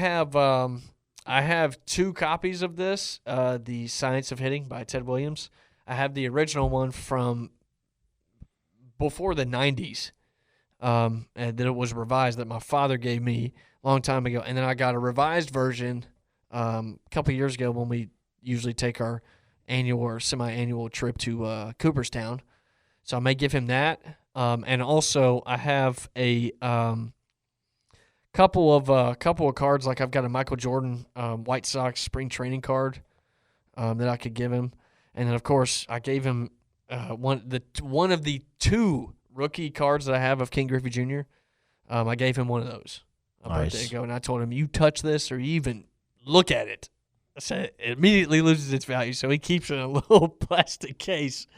Speaker 1: have 2 copies of this, The Science of Hitting by Ted Williams. I have the original one from before the 90s, and then it was revised that my father gave me a long time ago. And then I got a revised version a couple years ago when we usually take our annual or semi-annual trip to Cooperstown. So I may give him that. And also I have a couple of cards. Like I've got a Michael Jordan White Sox spring training card that I could give him. And then, of course, I gave him one of the 2 rookie cards that I have of King Griffey Jr. I gave him one of those a birthday ago, and I told him, you touch this or you even look at it, I said it immediately loses its value. So he keeps it in a little plastic case.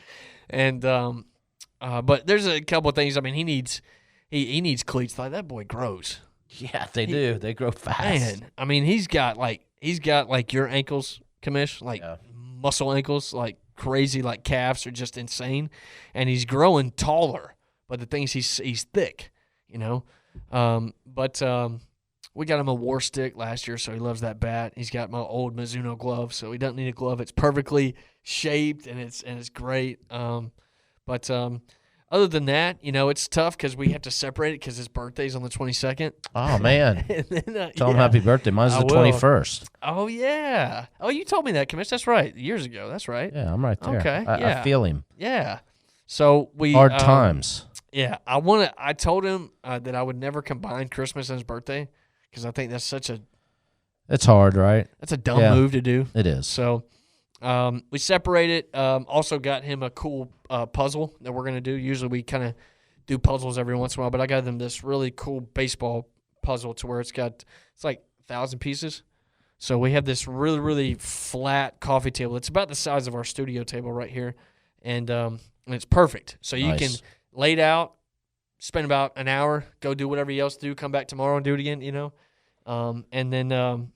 Speaker 1: And but there's a couple of things. I mean, he needs cleats. Like that boy grows.
Speaker 2: Yeah, they do. They grow fast.
Speaker 1: Man, I mean, he's got like your ankles, Commish, like muscle ankles, like crazy, like calves are just insane, and he's growing taller. But the thing is, he's thick, you know. But we got him a war stick last year, so he loves that bat. He's got my old Mizuno glove, so he doesn't need a glove. It's perfectly shaped and it's great. But other than that, you know, it's tough because we have to separate it because his birthday's on the 22nd.
Speaker 2: Oh, man.
Speaker 1: And then,
Speaker 2: Tell him happy birthday. Mine's the 21st.
Speaker 1: Oh, yeah. Oh, you told me that, Commish. That's right. Years ago. That's right.
Speaker 2: Yeah, I'm right there.
Speaker 1: Okay.
Speaker 2: I feel him.
Speaker 1: Yeah. So we
Speaker 2: hard times.
Speaker 1: Yeah. I told him that I would never combine Christmas and his birthday because I think that's
Speaker 2: it's hard, right?
Speaker 1: That's a dumb move to do.
Speaker 2: It is.
Speaker 1: So we separated. Also got him a cool puzzle that we're going to do. Usually we kind of do puzzles every once in a while, but I got them this really cool baseball puzzle to where it's like 1,000 pieces. So we have this really, really flat coffee table. It's about the size of our studio table right here, and it's perfect. So you can lay it out, spend about an hour, go do whatever you else do, come back tomorrow and do it again, you know. And then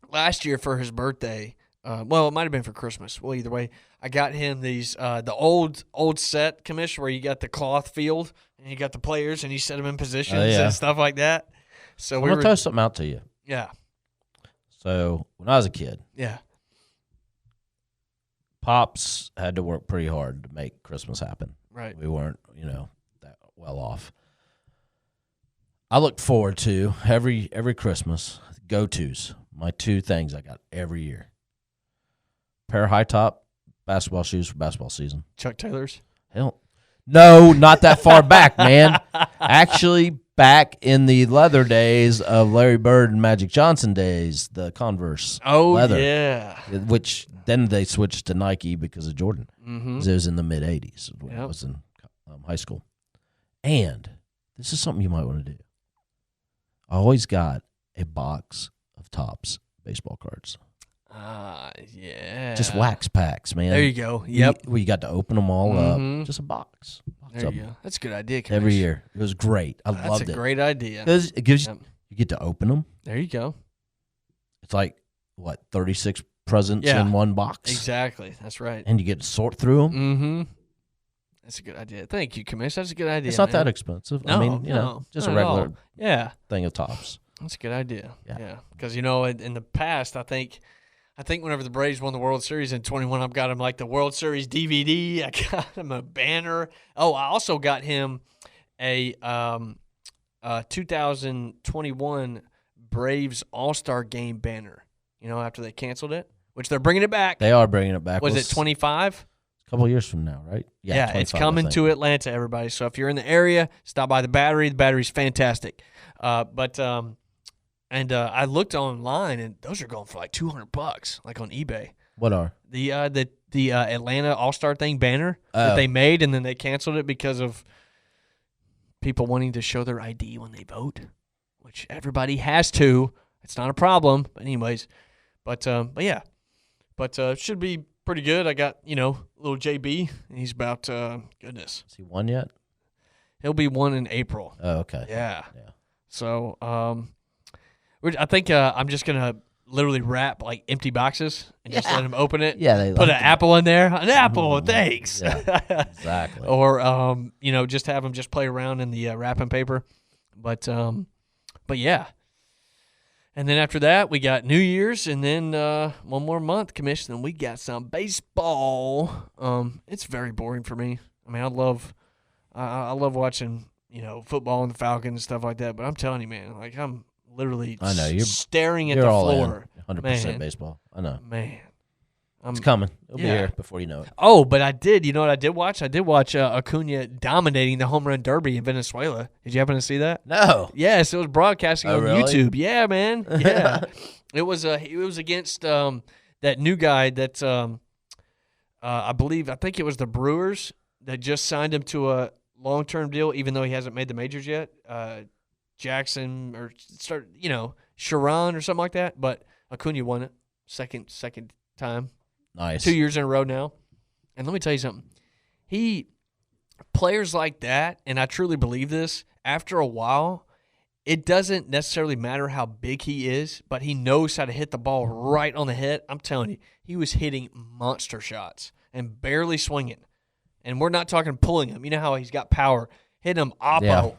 Speaker 1: last year for his birthday, well, it might have been for Christmas. Well, either way, I got him these the old set, Commish, where you got the cloth field and you got the players and you set them in positions and stuff like that. So
Speaker 2: I'm gonna throw something out to you.
Speaker 1: Yeah.
Speaker 2: So when I was a kid, Pops had to work pretty hard to make Christmas happen.
Speaker 1: Right.
Speaker 2: We weren't, that well off. I look forward to every Christmas go-tos. My 2 things I got every year. Pair of high-top basketball shoes for basketball season.
Speaker 1: Chuck Taylor's?
Speaker 2: Hell, no, not that far back, man. Actually, back in the leather days of Larry Bird and Magic Johnson days, the Converse leather.
Speaker 1: Yeah.
Speaker 2: Which then they switched to Nike because of Jordan.
Speaker 1: Mm-hmm.
Speaker 2: It was in the mid-'80s when I was in high school. And this is something you might want to do. I always got a box of Topps baseball cards.
Speaker 1: Yeah.
Speaker 2: Just wax packs, man.
Speaker 1: There you go. Yep.
Speaker 2: You got to open them all up. Just a box.
Speaker 1: There you go. That's a good idea, Commish.
Speaker 2: Every year. It was great. I loved it.
Speaker 1: That's a great idea.
Speaker 2: Because it gives you get to open them.
Speaker 1: There you go.
Speaker 2: It's like, 36 presents in one box?
Speaker 1: Exactly. That's right.
Speaker 2: And you get to sort through them.
Speaker 1: Mm-hmm. That's a good idea. Thank you, Commish. That's a good idea.
Speaker 2: It's not
Speaker 1: man.
Speaker 2: that expensive.
Speaker 1: No,
Speaker 2: I mean, just a
Speaker 1: not at all.
Speaker 2: regular
Speaker 1: Yeah,
Speaker 2: thing of tops.
Speaker 1: that's a good idea.
Speaker 2: Yeah.
Speaker 1: Yeah, because in the past, I think whenever the Braves won the World Series in 21, I've got him like the World Series DVD. I got him a banner. Oh, I also got him a 2021 Braves All-Star Game banner. After they canceled it, which they're bringing it back.
Speaker 2: They are bringing it back.
Speaker 1: Was it 25?
Speaker 2: A couple of years from now, right?
Speaker 1: Yeah, it's coming to Atlanta, everybody. So if you're in the area, stop by the Battery. The Battery's fantastic. I looked online, and those are going for like $200, like on eBay.
Speaker 2: What are
Speaker 1: the Atlanta All-Star thing banner that they made, and then they canceled it because of people wanting to show their ID when they vote, which everybody has to. It's not a problem, but anyways, but yeah, should be pretty good. I got little JB, and he's about goodness.
Speaker 2: Has he won yet?
Speaker 1: He'll be one in April.
Speaker 2: Oh, okay.
Speaker 1: Yeah. So I think I'm just gonna literally wrap like empty boxes and just let him open it.
Speaker 2: Yeah, they
Speaker 1: put an apple in there. An apple, thanks.
Speaker 2: Yeah, exactly.
Speaker 1: Or just have him just play around in the wrapping paper. But yeah. And then after that, we got New Year's, and then one more month, Commission, and we got some baseball. It's very boring for me. I mean, I love watching football and the Falcons and stuff like that. But I'm telling you, man, like I'm literally staring at the floor.
Speaker 2: 100% baseball. I know.
Speaker 1: Man.
Speaker 2: It's coming. It'll be here before you know it.
Speaker 1: Oh, but I did. You know what I did watch? I did watch Acuna dominating the home run derby in Venezuela. Did you happen to see that?
Speaker 2: No.
Speaker 1: Yes, it was broadcasting on
Speaker 2: really?
Speaker 1: YouTube. Yeah, man. Yeah. It was against that new guy that I think it was the Brewers that just signed him to a long-term deal, even though he hasn't made the majors yet. Jackson or Sharon or something like that. But Acuna won it second time.
Speaker 2: Nice.
Speaker 1: 2 years in a row now. And let me tell you something. Players like that, and I truly believe this, after a while, it doesn't necessarily matter how big he is, but he knows how to hit the ball right on the head. I'm telling you, he was hitting monster shots and barely swinging. And we're not talking pulling him. You know how he's got power. Hitting him oppo,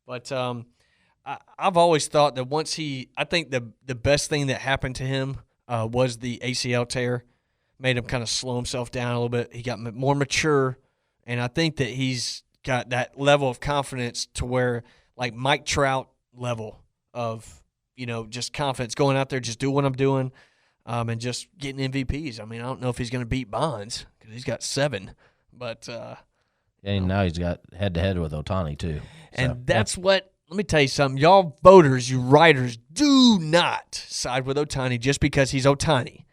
Speaker 1: But I've always thought that I think the best thing that happened to him was the ACL tear. Made him kind of slow himself down a little bit. He got more mature, and I think that he's got that level of confidence to where, like Mike Trout level of, just confidence, going out there, just do what I'm doing, and just getting MVPs. I mean, I don't know if he's going to beat Bonds because he's got 7, but
Speaker 2: and now he's got head-to-head with OHTANI too.
Speaker 1: And that's what. Let me tell you something. Y'all voters, you writers, do not side with OHTANI just because he's OHTANI.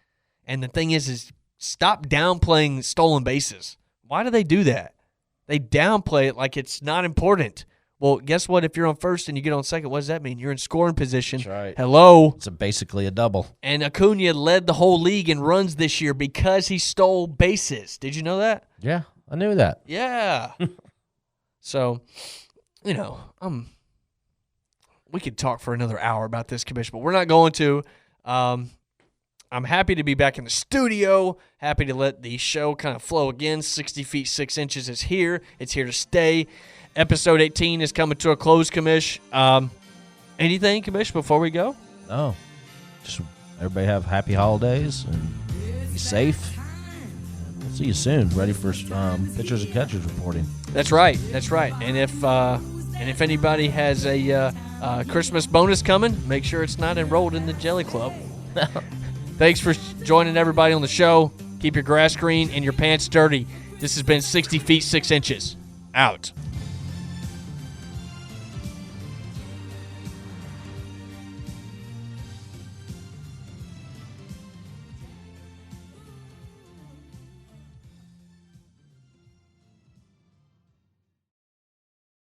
Speaker 1: And the thing is stop downplaying stolen bases. Why do they do that? They downplay it like it's not important. Well, guess what? If you're on first and you get on second, what does that mean? You're in scoring position.
Speaker 2: That's right.
Speaker 1: Hello.
Speaker 2: It's basically a double.
Speaker 1: And Acuna led the whole league in runs this year because he stole bases. Did you know that?
Speaker 2: Yeah, I knew that.
Speaker 1: Yeah. So, we could talk for another hour about this, Commission, but we're not going to. I'm happy to be back in the studio, happy to let the show kind of flow again. 60 feet 6 inches is here. It's here to stay. Episode 18 is coming to a close, Commish. Anything, Commish, before we go?
Speaker 2: No. Just everybody have happy holidays and be safe. We'll see you soon. Ready for pitchers and catchers reporting.
Speaker 1: That's right. And if anybody has a Christmas bonus coming, make sure it's not enrolled in the Jelly Club. Thanks for joining everybody on the show. Keep your grass green and your pants dirty. This has been 60 feet 6 inches. Out.